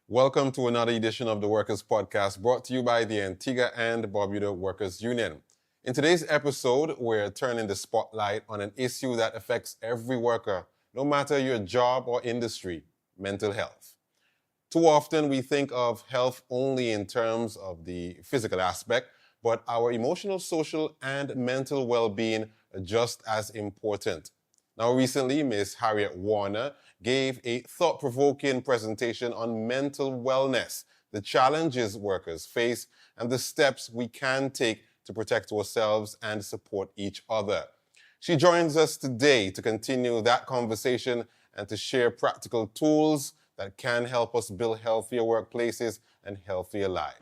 Welcome to another edition of the Workers Podcast brought to you by the Antigua and Barbuda Workers Union. In today's episode, we're turning the spotlight on an issue that affects every worker, no matter your job or industry: mental health. Too often we think of health only in terms of the physical aspect, but our emotional, social, and mental well-being are just as important. Now, recently, Ms. Harriett Warner gave a thought-provoking presentation on mental wellness, the challenges workers face, and the steps we can take to protect ourselves and support each other. She joins us today to continue that conversation and to share practical tools that can help us build healthier workplaces and healthier lives.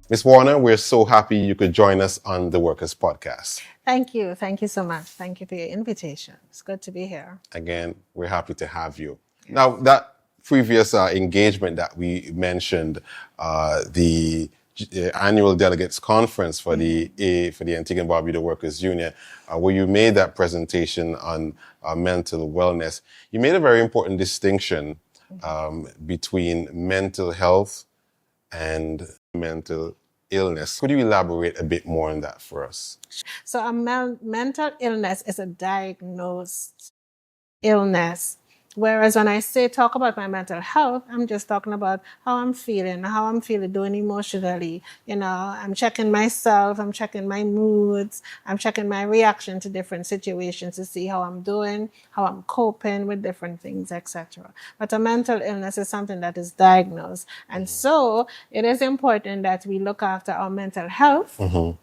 Ms. Warner, we're so happy you could join us on the Workers Podcast. Thank you. Thank you so much. Thank you for your invitation. It's good to be here. Again, we're happy to have you. Yes. Now, that previous engagement that we mentioned, the annual delegates conference for the Antigua and Barbuda Workers Union, where you made that presentation on mental wellness, you made a very important distinction between mental health and mental illness. Could you elaborate a bit more on that for us? So a mental illness is a diagnosed illness. Whereas when I talk about my mental health, I'm just talking about how I'm feeling doing emotionally. You know, I'm checking myself, I'm checking my moods, I'm checking my reaction to different situations to see how I'm doing, how I'm coping with different things, etc. But a mental illness is something that is diagnosed. And so it is important that we look after our mental health. Mm-hmm.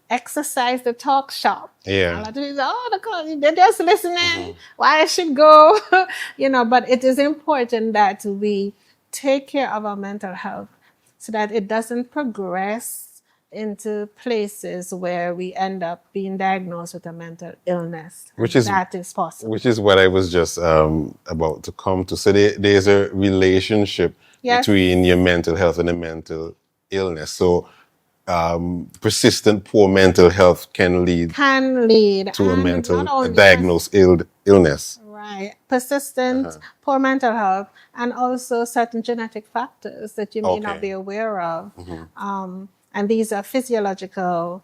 Exercise the talk shop. Yeah. A lot of people, they're just listening. Why I should go? But it is important that we take care of our mental health so that it doesn't progress into places where we end up being diagnosed with a mental illness. That is possible. Which is what I was just about to come to. So there's a relationship between your mental health and a mental illness. So persistent poor mental health can lead to a diagnosed illness. Right. Persistent poor mental health, and also certain genetic factors that you may not be aware of. And these are physiological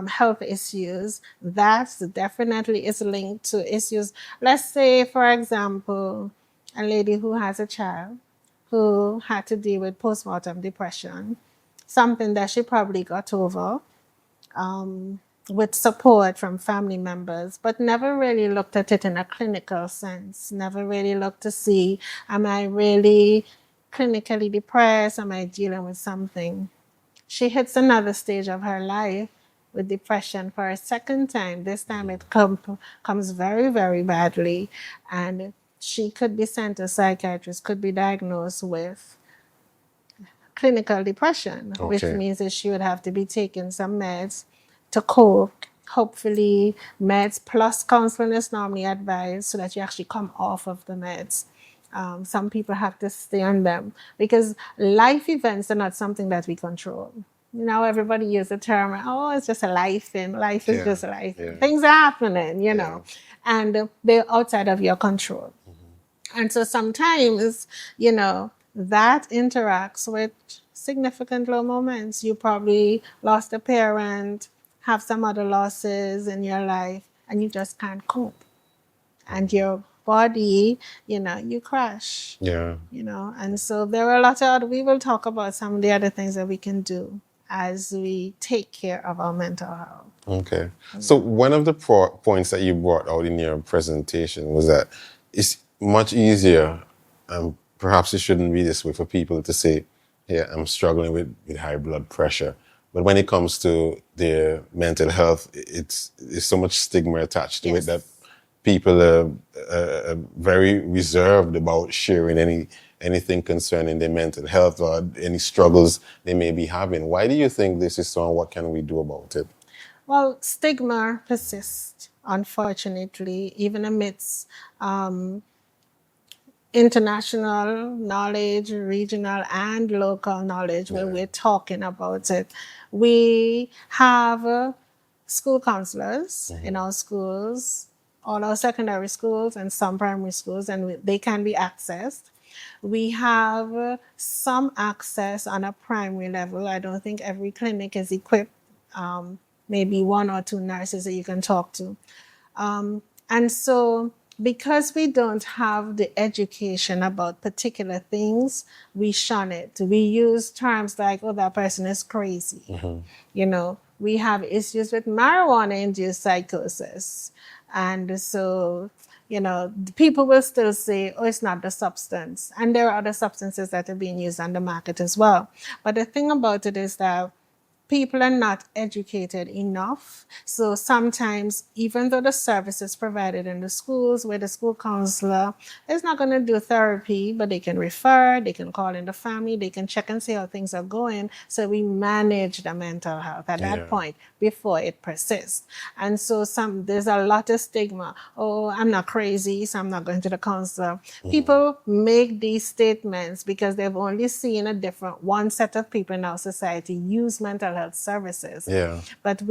health issues that definitely is linked to issues. Let's say, for example, a lady who has a child who had to deal with postpartum depression, something that she probably got over with support from family members, but never really looked at it in a clinical sense, never really looked to see, am I really clinically depressed? Am I dealing with something? She hits another stage of her life with depression for a second time. This time it comes very, very badly, and she could be sent to a psychiatrist, could be diagnosed with clinical depression, which means that she would have to be taking some meds to cope. Hopefully, meds plus counseling is normally advised so that you actually come off of the meds. Some people have to stay on them because life events are not something that we control. You know, everybody uses the term, it's just a life thing. Life is just a life. Yeah. Things are happening, you know, and they're outside of your control. And so sometimes, that interacts with significant low moments. You probably lost a parent, have some other losses in your life, and you just can't cope. And your body, you crash. Yeah. And so there are a lot of, we will talk about some of the other things that we can do as we take care of our mental health. Okay. So one of the points that you brought out in your presentation was that it's much easier, perhaps it shouldn't be this way, for people to say, yeah, I'm struggling with high blood pressure. But when it comes to their mental health, there's so much stigma attached to it that people are very reserved about sharing anything concerning their mental health or any struggles they may be having. Why do you think this is so, and what can we do about it? Well, stigma persists, unfortunately, even amidst international knowledge, regional and local knowledge, when we're talking about it. We have school counselors in our schools all our secondary schools and some primary schools, and they can be accessed. We have some access on a primary level. I don't think every clinic is equipped. Maybe one or two nurses that you can talk to. And so because we don't have the education about particular things, we shun it. We use terms like, oh, that person is crazy. You know, we have issues with marijuana-induced psychosis. And so, you know, people will still say, oh, it's not the substance. And there are other substances that are being used on the market as well. But the thing about it is that people are not educated enough. So sometimes, even though the service is provided in the schools where the school counselor is not going to do therapy, but they can refer, they can call in the family, they can check and see how things are going. So we manage the mental health at that point before it persists. And so there's a lot of stigma. Oh, I'm not crazy, so I'm not going to the counselor. People make these statements because they've only seen one set of people in our society use mental health services. But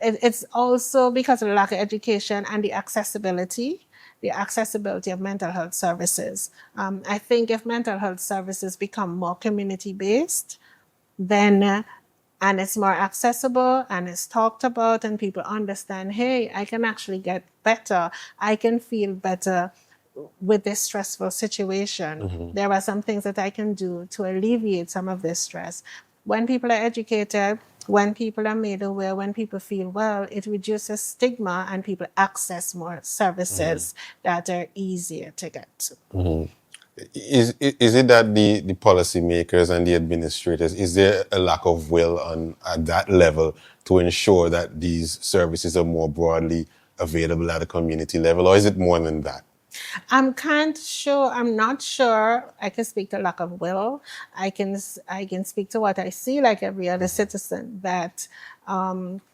it's also because of the lack of education and the accessibility of mental health services. I think if mental health services become more community-based, then and it's more accessible and it's talked about and people understand, hey, I can actually get better. I can feel better with this stressful situation. There are some things that I can do to alleviate some of this stress. When people are educated, when people are made aware, when people feel well, it reduces stigma and people access more services that are easier to get to. Is it that the policymakers and the administrators, is there a lack of will at that level to ensure that these services are more broadly available at a community level, or is it more than that? I'm not sure I can speak to lack of will. I can speak to what I see like every other citizen, that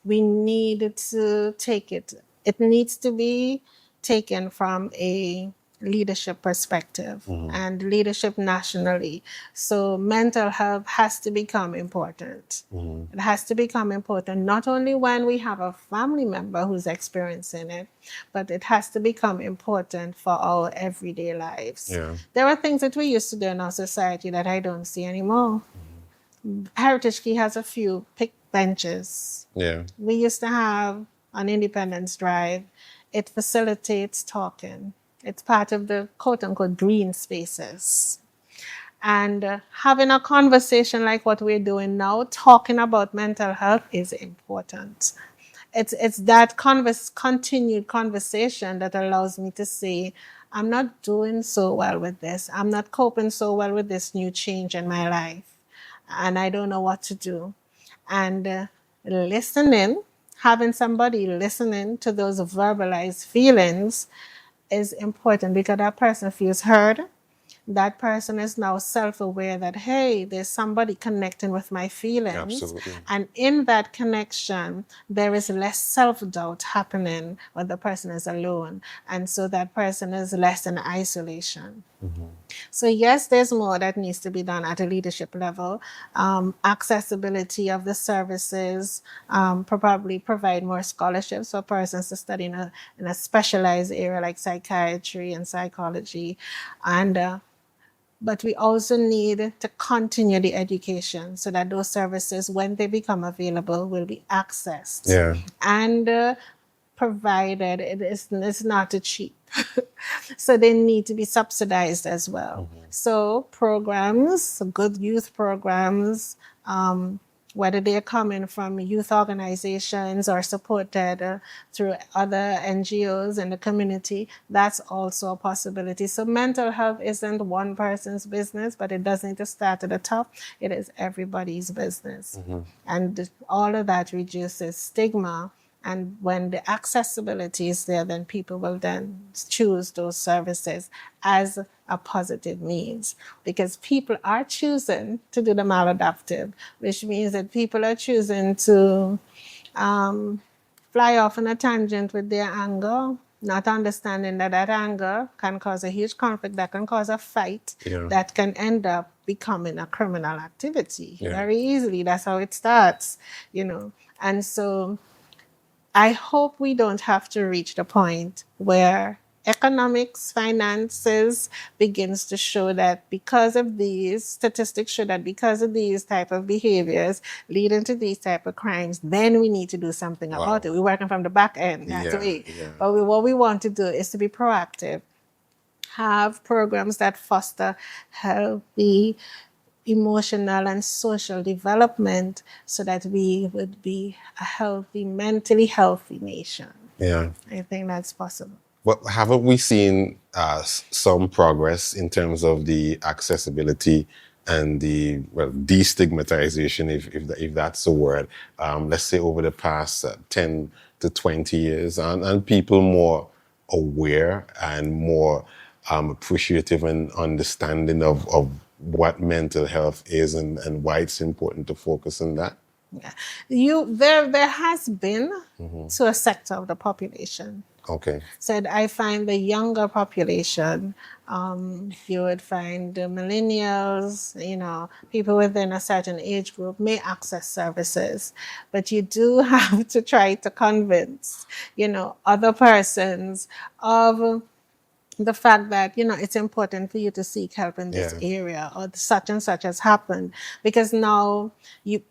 we need to take it. It needs to be taken from a leadership perspective and leadership nationally. So mental health has to become important. It has to become important not only when we have a family member who's experiencing it, but it has to become important for our everyday lives. There are things that we used to do in our society that I don't see anymore. Heritage Key has a few pick benches. We used to have on Independence Drive. It facilitates talking. It's part of the quote-unquote green spaces. And having a conversation like what we're doing now, talking about mental health, is important. It's that continued conversation that allows me to say, I'm not doing so well with this. I'm not coping so well with this new change in my life. And I don't know what to do. And listening, having somebody listening to those verbalized feelings is important, because that person feels heard. That person is now self-aware that, hey, there's somebody connecting with my feelings. Absolutely. And in that connection, there is less self-doubt happening when the person is alone. And so that person is less in isolation. So yes, there's more that needs to be done at a leadership level. Accessibility of the services, probably provide more scholarships for persons to study in a specialized area like psychiatry and psychology. But we also need to continue the education so that those services, when they become available, will be accessed. And provided it's not cheap. So they need to be subsidized as well. So programs, good youth programs, whether they're coming from youth organizations or supported through other NGOs in the community, that's also a possibility. So mental health isn't one person's business, but it does need to start at the top. It is everybody's business. And all of that reduces stigma. And when the accessibility is there, then people will then choose those services as a positive means, because people are choosing to do the maladaptive, which means that people are choosing to fly off on a tangent with their anger, not understanding that anger can cause a huge conflict, that can cause a fight, that can end up becoming a criminal activity very easily. That's how it starts, And so I hope we don't have to reach the point where economics, finances begins to show that because of these statistics show that because of these type of behaviors leading to these type of crimes, then we need to do something about it. We're working from the back end that way. But what we want to do is to be proactive, have programs that foster healthy emotional and social development so that we would be a healthy, mentally healthy nation. Yeah. I think that's possible. But haven't we seen some progress in terms of the accessibility and the destigmatization, if that's a word, let's say over the past 10 to 20 years, and people more aware and more appreciative and understanding of what mental health is and why it's important to focus on that? Yeah. There has been to a sector of the population. Okay. So I find the younger population, you would find the millennials, people within a certain age group may access services, but you do have to try to convince, other persons of the fact that, it's important for you to seek help in this area, or such and such has happened. Because now,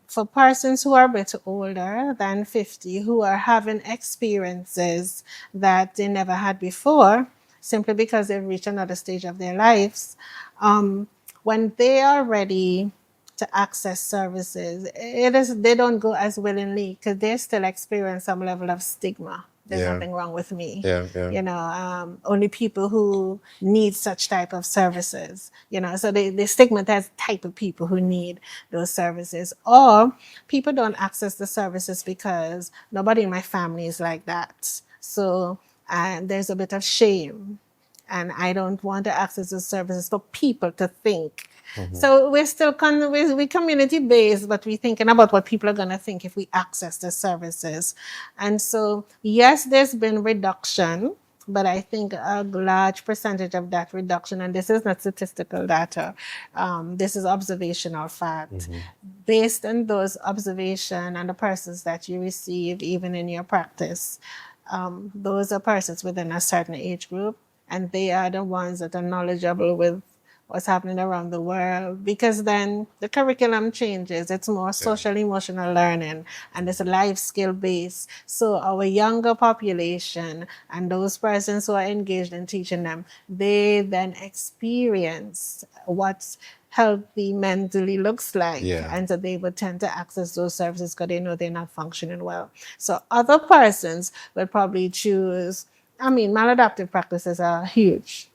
for persons who are a bit older than 50, who are having experiences that they never had before, simply because they've reached another stage of their lives, when they are ready to access services, they don't go as willingly because they still experience some level of stigma. There's nothing wrong with me. Only people who need such type of services, so they stigmatize the type of people who need those services. Or people don't access the services because nobody in my family is like that. So there's a bit of shame. And I don't want to access the services for people to think. So we're still we're community-based, but we're thinking about what people are going to think if we access the services. And so, yes, there's been reduction, but I think a large percentage of that reduction, and this is not statistical data, this is observational fact. Based on those observations and the persons that you receive, even in your practice, those are persons within a certain age group, and they are the ones that are knowledgeable with what's happening around the world, because then the curriculum changes. It's more social emotional learning, and it's life skill based. So our younger population and those persons who are engaged in teaching them, they then experience what's healthy mentally looks like. And so they would tend to access those services because they know they're not functioning well. So other persons will probably choose, maladaptive practices are huge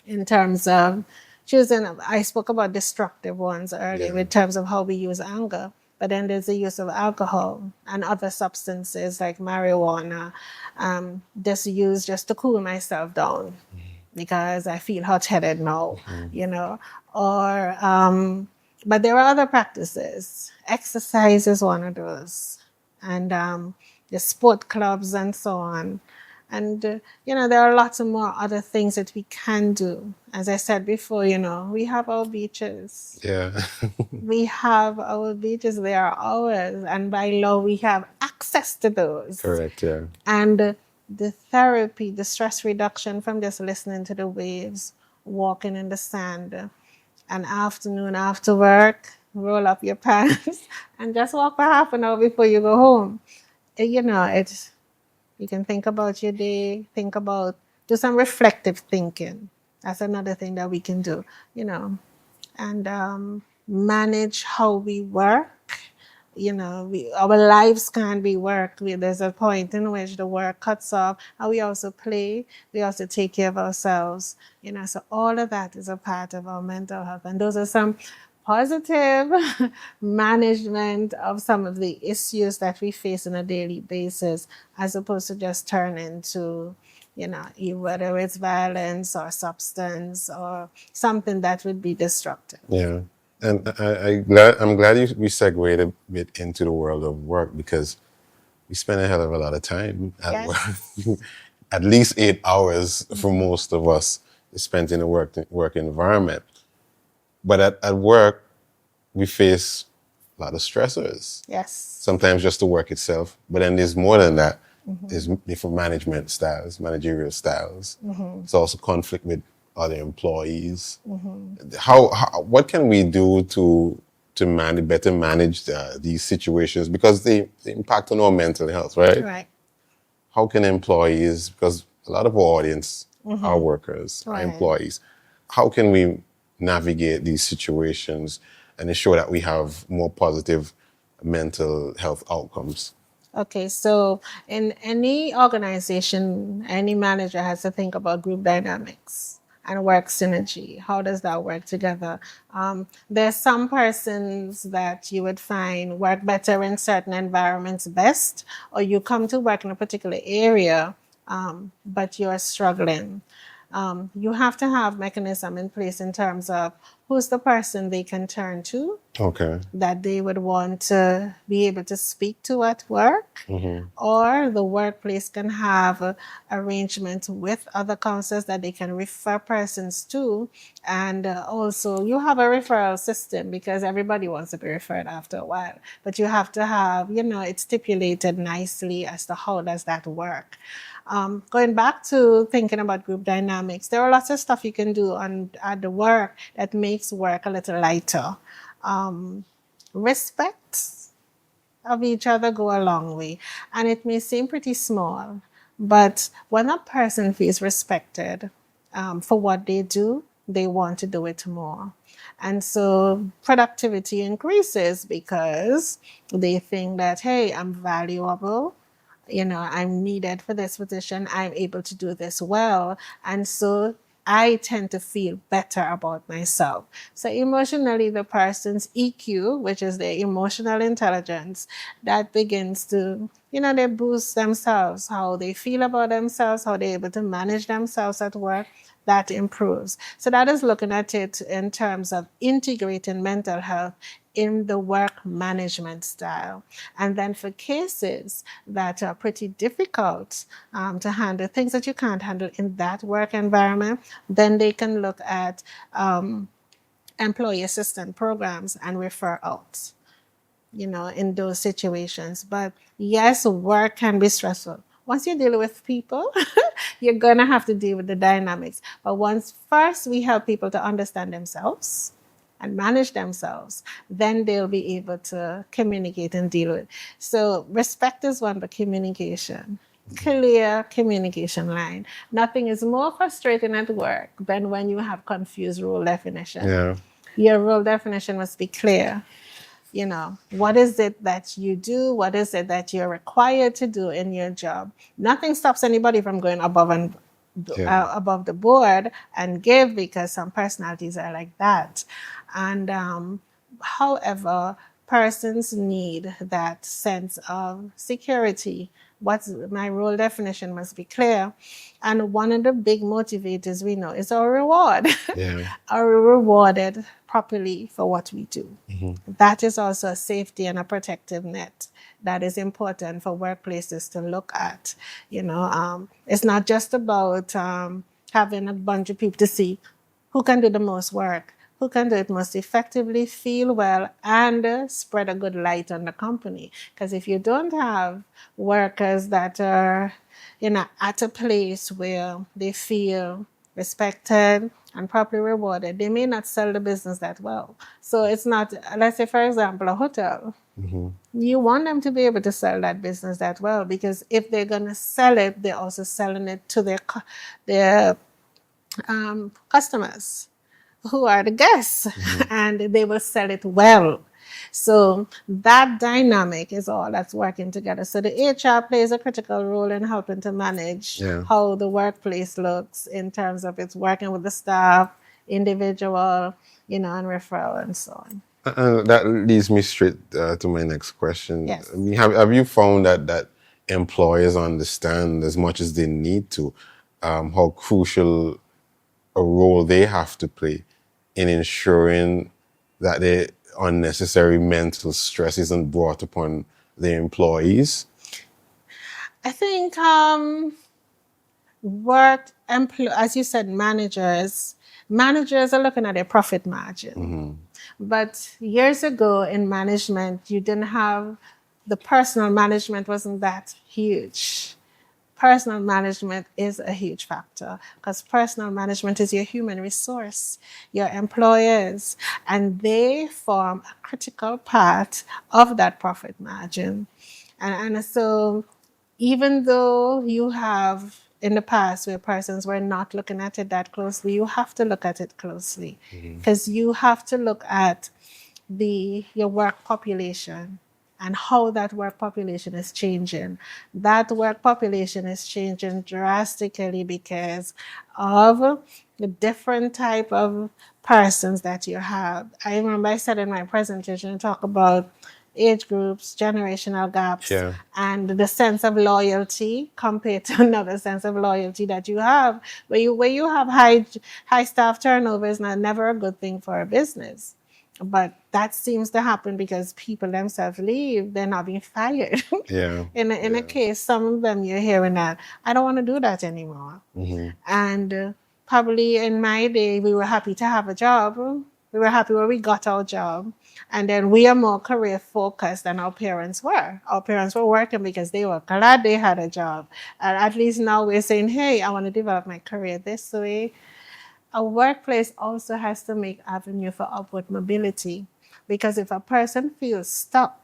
in terms of choosing. I spoke about destructive ones earlier in terms of how we use anger, but then there's the use of alcohol and other substances like marijuana, just to cool myself down because I feel hot-headed now, but there are other practices. Exercise is one of those, and the sport clubs and so on. And, there are lots of more other things that we can do. As I said before, we have our beaches. We have our beaches. They are ours. And by law, we have access to those. Correct, yeah. And the therapy, the stress reduction from just listening to the waves, walking in the sand, an afternoon after work, roll up your pants and just walk for half an hour before you go home. You can think about your day, do some reflective thinking. That's another thing that we can do, and manage how we work. Our lives can't be work. There's a point in which the work cuts off, and we also play. We also take care of ourselves, so all of that is a part of our mental health. And those are some positive management of some of the issues that we face on a daily basis, as opposed to just turn into, whether it's violence or substance or something that would be destructive. Yeah. And I'm glad we segued a bit into the world of work, because we spend a hell of a lot of time at work. At least 8 hours for most of us is spent in a work environment. But at work, we face a lot of stressors. Yes. Sometimes just the work itself, but then there's more than that. is different management styles, managerial styles. It's also conflict with other employees. What can we do to better manage these situations, because they impact on our mental health, right? Right. How can employees, because a lot of our audience are workers, are employees, how can we navigate these situations and ensure that we have more positive mental health outcomes? Okay, so in any organization, any manager has to think about group dynamics and work synergy. How does that work together? There's some persons that you would find work better in certain environments best, or you come to work in a particular area, but you're struggling. You have to have mechanism in place in terms of who's the person they can turn to, Okay. that they would want to be able to speak to at work, or the workplace can have arrangements with other counselors that they can refer persons to. And also you have a referral system, because everybody wants to be referred after a while, but you have to have, it's stipulated nicely as to how does that work. Going back to thinking about group dynamics, there are lots of stuff you can do at the work that makes work a little lighter. Respect of each other go a long way. And it may seem pretty small, but when a person feels respected for what they do, they want to do it more. And so productivity increases because they think that, hey, I'm valuable. I'm needed for this position. I'm able to do this well. And so I tend to feel better about myself. So emotionally, the person's EQ, which is their emotional intelligence, that begins to, they boost themselves, how they feel about themselves, how they're able to manage themselves at work, that improves. So that is looking at it in terms of integrating mental health in the work management style. And then for cases that are pretty difficult to handle, things that you can't handle in that work environment, then they can look at employee assistance programs and refer out, in those situations. But yes, work can be stressful. Once you deal with people, you're going to have to deal with the dynamics. But once first we help people to understand themselves and manage themselves, then they'll be able to communicate and deal with. So respect is one, but communication. Clear communication line. Nothing is more frustrating at work than when you have confused role definition. Yeah. Your role definition must be clear. What is it that you do? What is it that you're required to do in your job? Nothing stops anybody from going above the board and give, because some personalities are like that. And however, persons need that sense of security. What's my role definition must be clear. And one of the big motivators we know is our reward. Yeah. Are we rewarded properly for what we do? That is also a safety and a protective net that is important for workplaces to look at. It's not just about having a bunch of people to see who can do the most work, who can do it most effectively, feel well, and spread a good light on the company. Because if you don't have workers that are, at a place where they feel respected and properly rewarded, they may not sell the business that well. So it's not, let's say, for example, a hotel. You want them to be able to sell that business that well, because if they're going to sell it, they're also selling it to their customers, who are the guests, and they will sell it well. So that dynamic is all that's working together. So the HR plays a critical role in helping to manage how the workplace looks in terms of it's working with the staff, individual, and referral and so on. That leads me straight to my next question. Yes. I mean, have you found that employers understand as much as they need to how crucial a role they have to play in ensuring that the unnecessary mental stress isn't brought upon their employees? I think as you said, managers are looking at their profit margin. But years ago in management, you didn't have, the personal management wasn't that huge. personal management is a huge factor, because personal management is your human resource, your employers, and they form a critical part of that profit margin. And so even though you have in the past where persons were not looking at it that closely, you have to look at it closely, because you have to look at your work population and how that work population is changing. That work population is changing drastically because of the different type of persons that you have. I remember I said in my presentation, I talk about age groups, generational gaps, and the sense of loyalty compared to another sense of loyalty that you have. Where you have high staff turnover is never a good thing for a business. But that seems to happen because people themselves leave. They're not being fired. In a case, some of them you're hearing that, I don't want to do that anymore. And probably in my day, we were happy to have a job. We were happy when we got our job. And then we are more career focused than our parents were. Our parents were working because they were glad they had a job. And at least now we're saying, hey, I want to develop my career this way. A workplace also has to make avenue for upward mobility, because if a person feels stuck,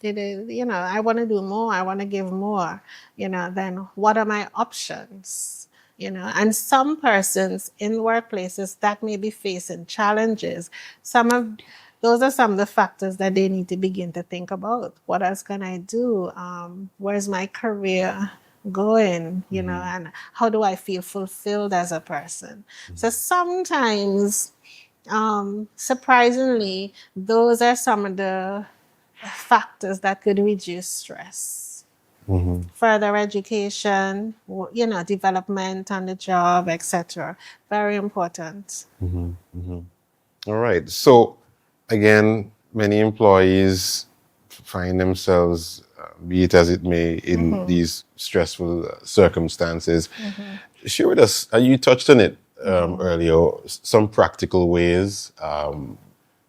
I want to do more, I want to give more, then what are my options? And some persons in workplaces that may be facing challenges, those are some of the factors that they need to begin to think about. What else can I do? Where's my career going, and how do I feel fulfilled as a person? So sometimes, surprisingly, those are some of the factors that could reduce stress. Further education, development on the job, etc. Very important. All right. So, again, many employees find themselves, be it as it may, in these stressful circumstances. Share with us, you touched on it earlier, some practical ways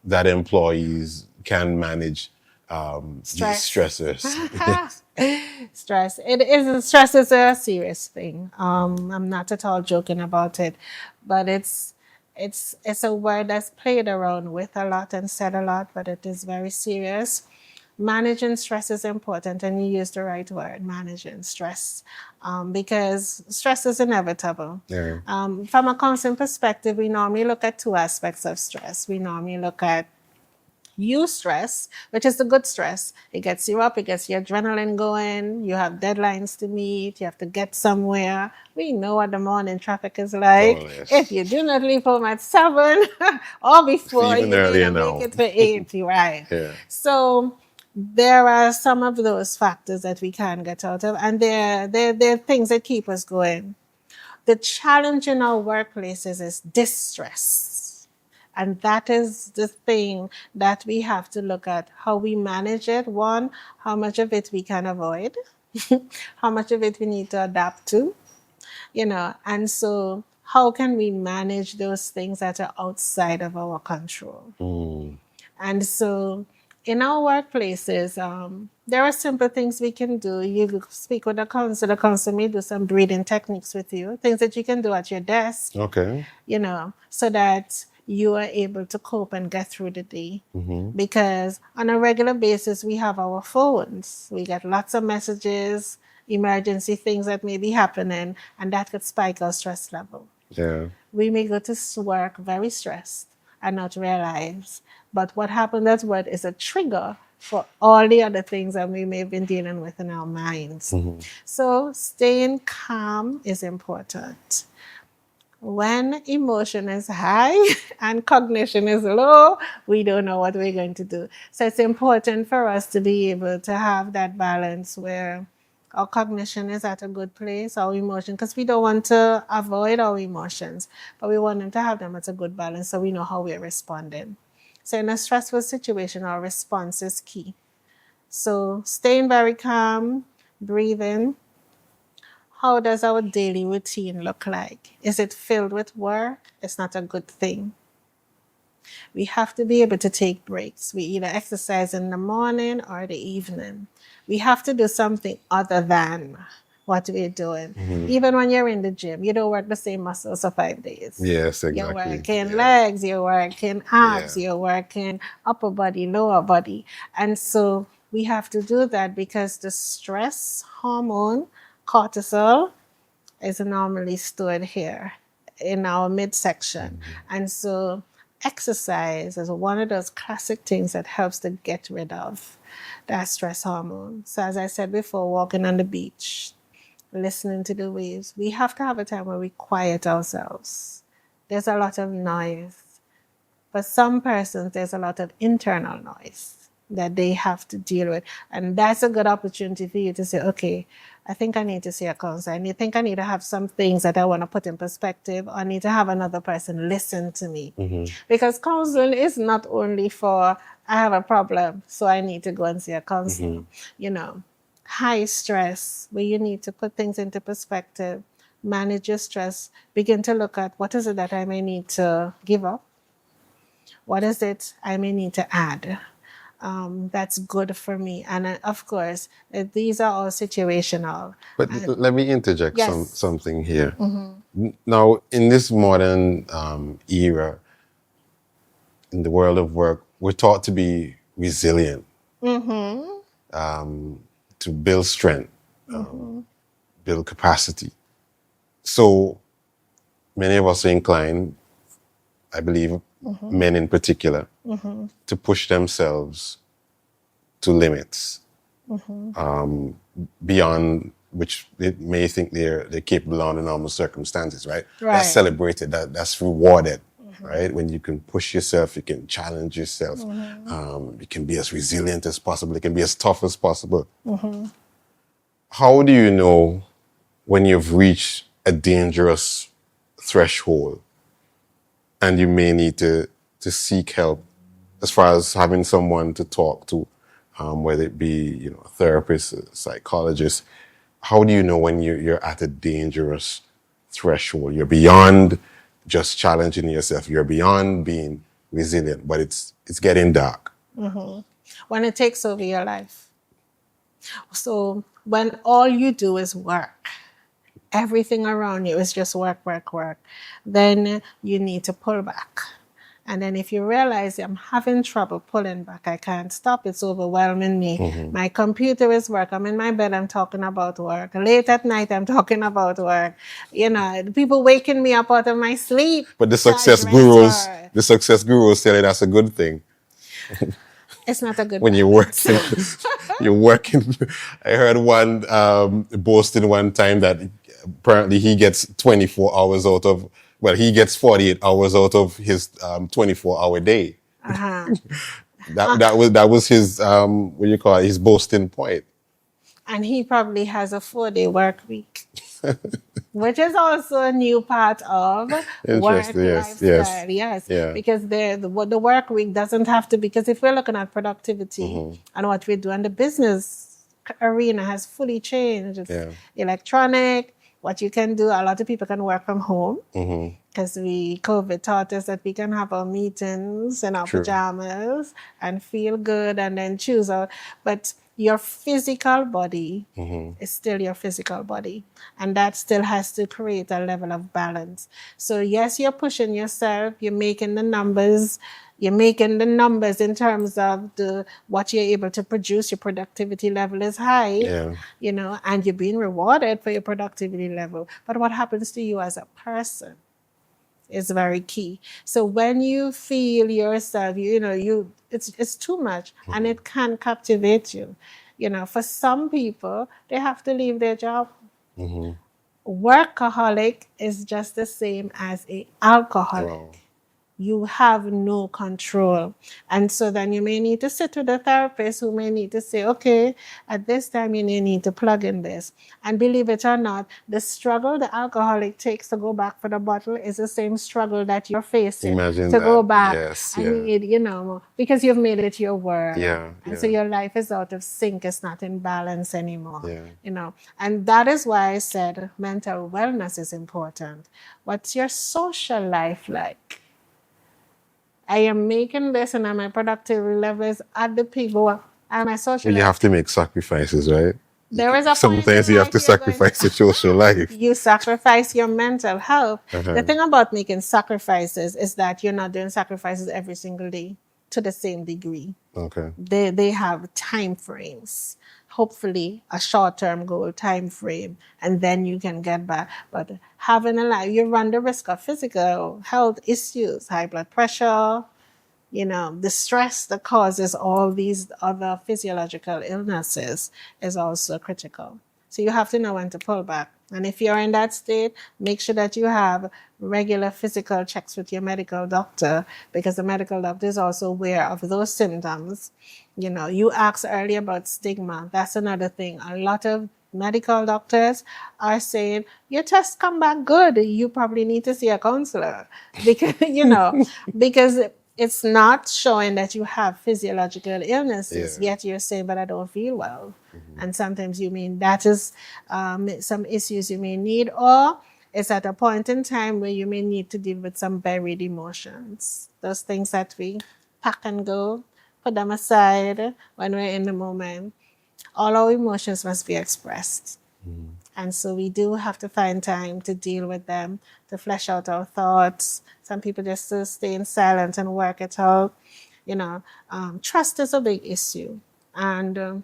that employees can manage these stressors. Stress is a serious thing. I'm not at all joking about it, but it's a word that's played around with a lot and said a lot, but it is very serious. Managing stress is important, and you use the right word, managing stress, because stress is inevitable. From a counseling perspective, we normally look at two aspects of stress. We normally look at stress, which is the good stress. It gets you up, it gets your adrenaline going, you have deadlines to meet, you have to get somewhere. We know what the morning traffic is like. If you do not leave home at 7 or before, you may make it for 8, right? So there are some of those factors that we can get out of, and they're things that keep us going. The challenge in our workplaces is distress. And that is the thing that we have to look at, how we manage it. One, how much of it we can avoid, how much of it we need to adapt to, and so how can we manage those things that are outside of our control? And so in our workplaces, there are simple things we can do. You speak with the counsel may do some breathing techniques with you, things that you can do at your desk, so that you are able to cope and get through the day. Because on a regular basis, we have our phones. We get lots of messages, emergency things that may be happening, and that could spike our stress level. We may go to work very stressed and not realize. But what happened at work is a trigger for all the other things that we may have been dealing with in our minds. So staying calm is important. When emotion is high and cognition is low, we don't know what we're going to do. So it's important for us to be able to have that balance where our cognition is at a good place, our emotion, because we don't want to avoid our emotions, but we want them to have them at a good balance so we know how we're responding. So in a stressful situation, our response is key. So staying very calm, breathing. How does our daily routine look like? Is it filled with work? It's not a good thing. We have to be able to take breaks. We either exercise in the morning or the evening. We have to do something other than what we're doing. Even when you're in the gym, you don't work the same muscles for 5 days. Yes, exactly. You're working legs, you're working abs, you're working upper body, lower body. And so we have to do that because the stress hormone, cortisol, is normally stored here in our midsection. And so exercise is one of those classic things that helps to get rid of that stress hormone. So as I said before, walking on the beach, listening to the waves, we have to have a time where we quiet ourselves. There's a lot of noise. For some persons, there's a lot of internal noise that they have to deal with. And that's a good opportunity for you to say, okay, I think I need to see a counselor. I think I need to have some things that I want to put in perspective. Or I need to have another person listen to me. Because counseling is not only for, I have a problem, so I need to go and see a counselor. You know, high stress, where you need to put things into perspective, manage your stress, begin to look at what is it that I may need to give up? What is it I may need to add? That's good for me. And of course, these are all situational. But let me interject something here. Now, in this modern era, in the world of work, we're taught to be resilient, to build strength, build capacity. So many of us are inclined, I believe, men in particular, to push themselves to limits beyond which they may think they're capable under normal circumstances, right? That's celebrated, that's rewarded, right? When you can push yourself, you can challenge yourself, you can be as resilient as possible, you can be as tough as possible. How do you know when you've reached a dangerous threshold and you may need to seek help, as far as having someone to talk to, whether it be a therapist, a psychologist? How do you know when you're at a dangerous threshold? You're beyond just challenging yourself. You're beyond being resilient, but it's getting dark. When it takes over your life. So when all you do is work, everything around you is just work, then you need to pull back. And then if you realize I'm having trouble pulling back, I can't stop, it's overwhelming me. My computer is work, I'm in my bed, I'm talking about work. Late at night, I'm talking about work. People waking me up out of my sleep. But the success gurus tell you that's a good thing. It's not a good when you're working. I heard one boasting one time that apparently he gets 24 hours out of, he gets 48 hours out of his 24-hour day. That was his, his boasting point. And he probably has a 4-day work week, which is also a new part of work lifestyle. Yes. Because the work week doesn't have to, because if we're looking at productivity and what we do, and the business arena has fully changed. It's electronic. What you can do, a lot of people can work from home because COVID taught us that we can have our meetings in our pajamas and feel good and then choose out. But your physical body is still your physical body. And that still has to create a level of balance. So yes, you're pushing yourself, you're making the numbers. You're making the numbers in terms of what you're able to produce. Your productivity level is high, and you're being rewarded for your productivity level. But what happens to you as a person is very key. So when you feel yourself, it's too much and it can captivate you. For some people, they have to leave their job. Workaholic is just the same as an alcoholic. Wow. You have no control. And so then you may need to sit with a therapist who may need to say, okay, at this time you need to plug in this. And believe it or not, the struggle the alcoholic takes to go back for the bottle is the same struggle that you're facing go back. Because you've made it your world. And so your life is out of sync. It's not in balance anymore. And that is why I said mental wellness is important. What's your social life like? I am making this and my productivity levels at the peak, and my social life. You have to make sacrifices, right? There is a point sometimes in you have life to sacrifice your social life. you sacrifice your mental health. The thing about making sacrifices is that you're not doing sacrifices every single day to the same degree. Okay. They have time frames. Hopefully a short-term goal time frame, and then you can get back. But having a life, you run the risk of physical health issues, high blood pressure, the stress that causes all these other physiological illnesses is also critical. So you have to know when to pull back. And if you're in that state, make sure that you have regular physical checks with your medical doctor, because the medical doctor is also aware of those symptoms. You asked earlier about stigma. That's another thing. A lot of medical doctors are saying, your tests come back good. You probably need to see a counselor because, because it's not showing that you have physiological illnesses, yet you're saying, but I don't feel well. And sometimes you mean that is some issues you may need, or it's at a point in time where you may need to deal with some buried emotions. Those things that we pack and go, put them aside when we're in the moment. All our emotions must be expressed. And so we do have to find time to deal with them, to flesh out our thoughts. Some people just stay in silence and work it out. Trust is a big issue. And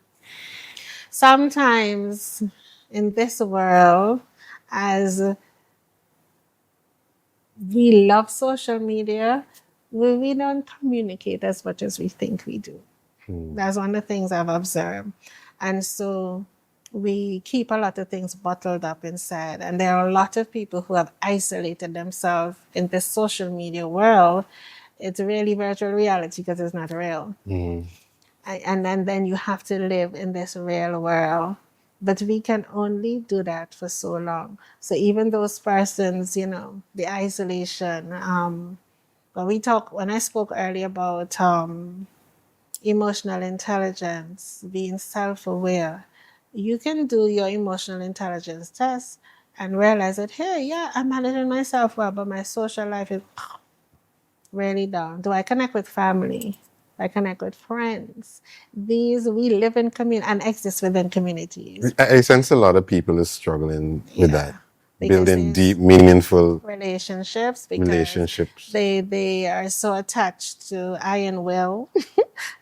sometimes in this world, as we love social media, we don't communicate as much as we think we do. That's one of the things I've observed. And so we keep a lot of things bottled up inside. And there are a lot of people who have isolated themselves in this social media world. It's really virtual reality because it's not real. And then you have to live in this real world. But we can only do that for so long. So even those persons, the isolation. When I spoke earlier about emotional intelligence, being self-aware, you can do your emotional intelligence test and realize that, hey, yeah, I'm managing myself well, but my social life is really down. Do I connect with family? Do I connect with friends? We live in community and exist within communities. I sense a lot of people is struggling with that. Because Building deep, meaningful relationships, because they are so attached to I and will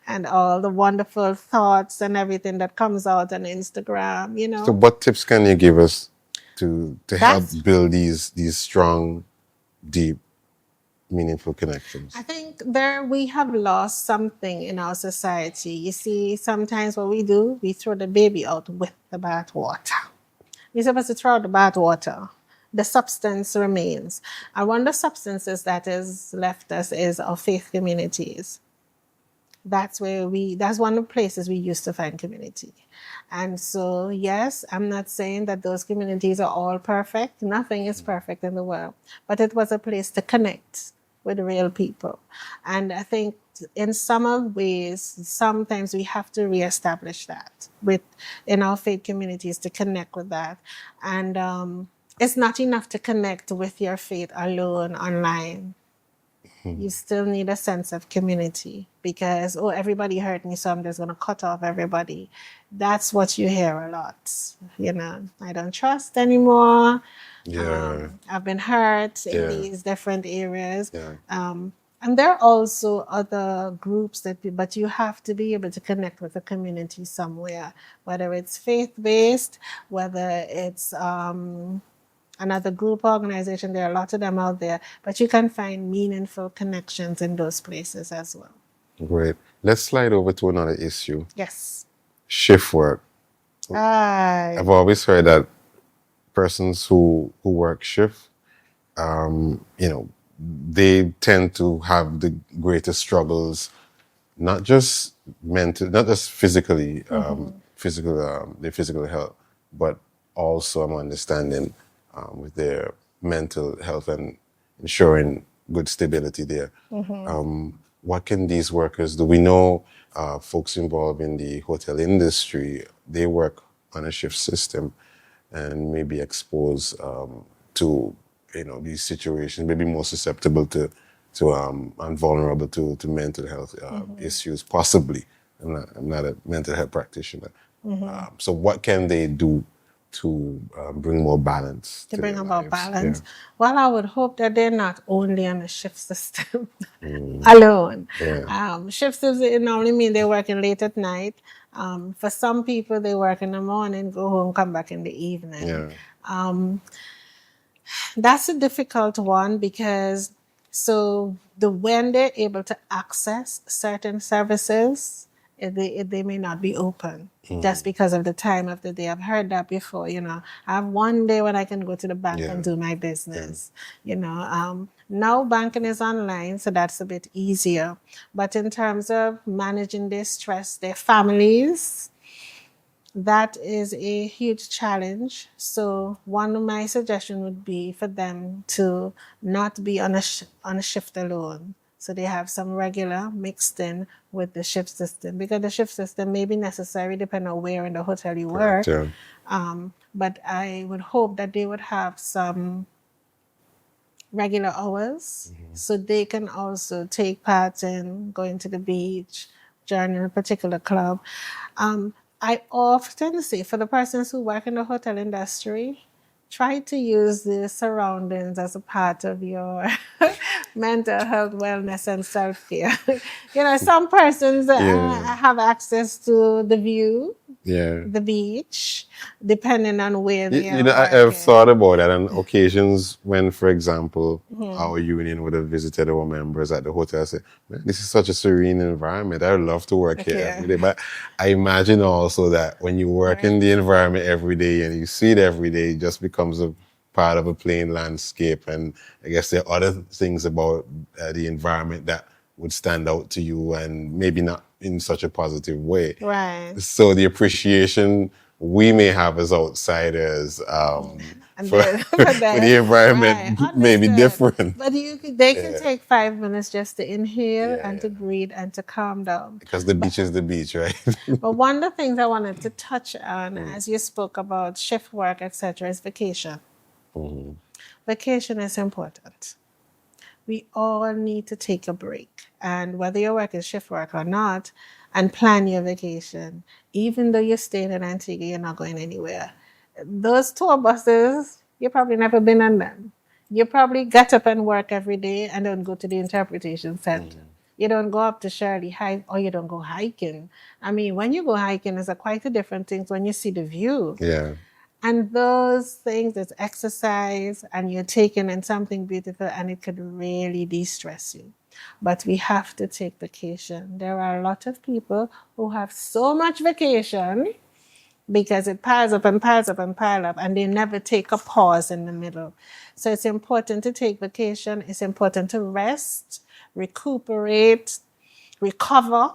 and all the wonderful thoughts and everything that comes out on Instagram, So what tips can you give us to help build these strong, deep, meaningful connections? I think we have lost something in our society. You see, sometimes what we do, we throw the baby out with the bathwater. We're supposed to throw out the bathwater. The substance remains. And one of the substances that is left us is our faith communities. That's one of the places we used to find community. And so, yes, I'm not saying that those communities are all perfect. Nothing is perfect in the world. But it was a place to connect with real people. And I think in some ways, sometimes we have to reestablish that in our faith communities to connect with that. And it's not enough to connect with your faith alone online. You still need a sense of community because, everybody hurt me, so I'm just going to cut off everybody. That's what you hear a lot. I don't trust anymore. Yeah. I've been hurt in these different areas. Yeah. And there are also other groups but you have to be able to connect with the community somewhere, whether it's faith-based, whether it's another group organization. There are a lot of them out there, but you can find meaningful connections in those places as well. Great. Let's slide over to another issue. Yes. Shift work. I've always heard that persons who work shift, they tend to have the greatest struggles, not just mental, not just physically, their physical health, but also I'm understanding with their mental health and ensuring good stability there. What can these workers do? We know folks involved in the hotel industry, they work on a shift system and may be exposed to these situations, maybe more susceptible to and vulnerable to mental health issues, possibly. I'm not a mental health practitioner, So what can they do to bring more balance to to bring their about lives? balance? Yeah. Well, I would hope that they're not only on a shift system alone. Yeah. Shift system normally mean they're working late at night. For some people, they work in the morning, go home, come back in the evening. Yeah. That's a difficult one because when they're able to access certain services, they may not be open just because of the time of the day. I've heard that before. I have one day when I can go to the bank and do my business. Now banking is online, so that's a bit easier. But in terms of managing their stress, their families, that is a huge challenge. So one of my suggestions would be for them to not be on a shift alone. So they have some regular mixed in with the shift system, because the shift system may be necessary depending on where in the hotel you work. Yeah. But I would hope that they would have some regular hours so they can also take part in going to the beach, joining a particular club. I often say for the persons who work in the hotel industry, try to use the surroundings as a part of your mental health, wellness, and self-care. Some persons have access to the view, Yeah. the beach, depending on where they You are know, I have working. thought about that on occasions when, for example, our union would have visited our members at the hotel and say, man, this is such a serene environment. I would love to work here every day. But I imagine also that when you work in the environment every day and you see it every day, it just becomes a part of a plain landscape. And I guess there are other things about the environment that would stand out to you, and maybe not in such a positive way. Right. So the appreciation we may have as outsiders for the environment may be different. But they can take 5 minutes just to inhale and to breathe and to calm down. Because the beach is the beach, right? But one of the things I wanted to touch on, as you spoke about shift work, etc., is vacation. Vacation is important. We all need to take a break. And whether your work is shift work or not, and plan your vacation. Even though you're staying in Antigua, you're not going anywhere. Those tour buses, you've probably never been on them. You probably get up and work every day and don't go to the interpretation center. You don't go up to Shirley Hike, or you don't go hiking. I mean, when you go hiking, it's quite a different thing when you see the view. Yeah. And those things, it's exercise, and you're taking in something beautiful, and it could really de-stress you. But we have to take vacation. There are a lot of people who have so much vacation because it piles up and piles up and piles up, and they never take a pause in the middle. So it's important to take vacation. It's important to rest, recuperate, recover.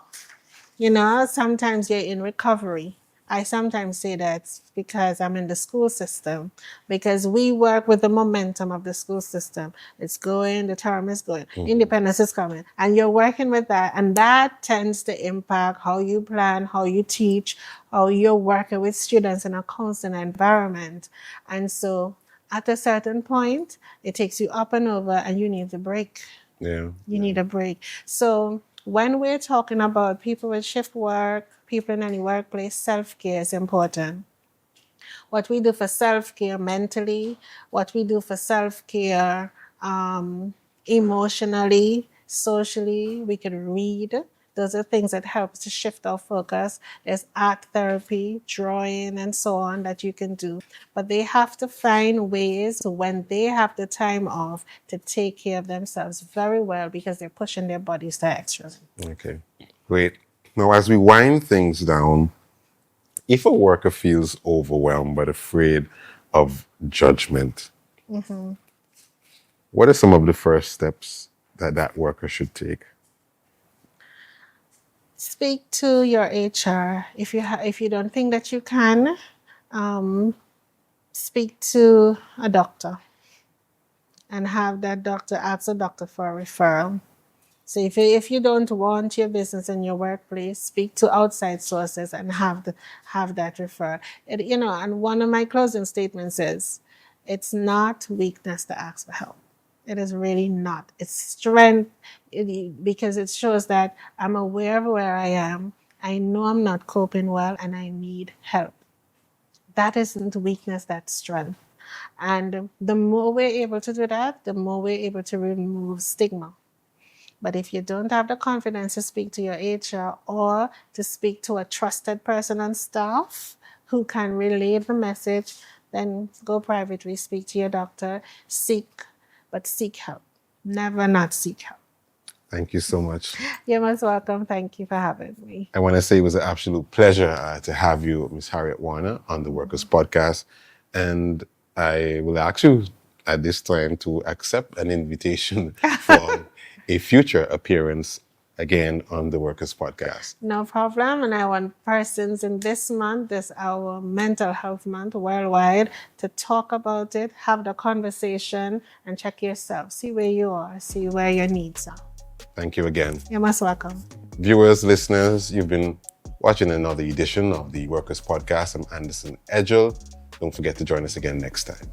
Sometimes you're in recovery. I sometimes say that because I'm in the school system, because we work with the momentum of the school system. It's going, the term is going, independence is coming, and you're working with that, and that tends to impact how you plan, how you teach, how you're working with students in a constant environment. And so at a certain point, it takes you up and over, and you need a break. Yeah. You need a break. So when we're talking about people with shift work, people in any workplace, self-care is important. What we do for self-care mentally, what we do for self-care emotionally, socially, we can read. Those are things that help to shift our focus. There's art therapy, drawing, and so on that you can do. But they have to find ways when they have the time off to take care of themselves very well, because they're pushing their bodies to extras. Okay, great. Now, as we wind things down, if a worker feels overwhelmed but afraid of judgment, what are some of the first steps that worker should take? Speak to your HR. If you don't think that you can, speak to a doctor and have that doctor ask a doctor for a referral. So if you don't want your business in your workplace, speak to outside sources and have that referral. And one of my closing statements is, it's not weakness to ask for help. It is really not. It's strength, because it shows that I'm aware of where I am. I know I'm not coping well and I need help. That isn't weakness, that's strength. And the more we're able to do that, the more we're able to remove stigma. But if you don't have the confidence to speak to your HR or to speak to a trusted person on staff who can relay the message, then go privately, speak to your doctor, seek help. Never not seek help. Thank you so much. You're most welcome. Thank you for having me. I want to say it was an absolute pleasure to have you, Ms. Harriett Warner, on the Workers Podcast. And I will ask you at this time to accept an invitation for a future appearance again on the Workers Podcast. No problem. And I want persons in this month, this our mental health month worldwide, to talk about it, have the conversation, and check yourself. See where you are, see where your needs are. Thank you again. You're most welcome. Viewers, listeners, you've been watching another edition of the Workers Podcast. I'm Anderson Edgel. Don't forget to join us again next time.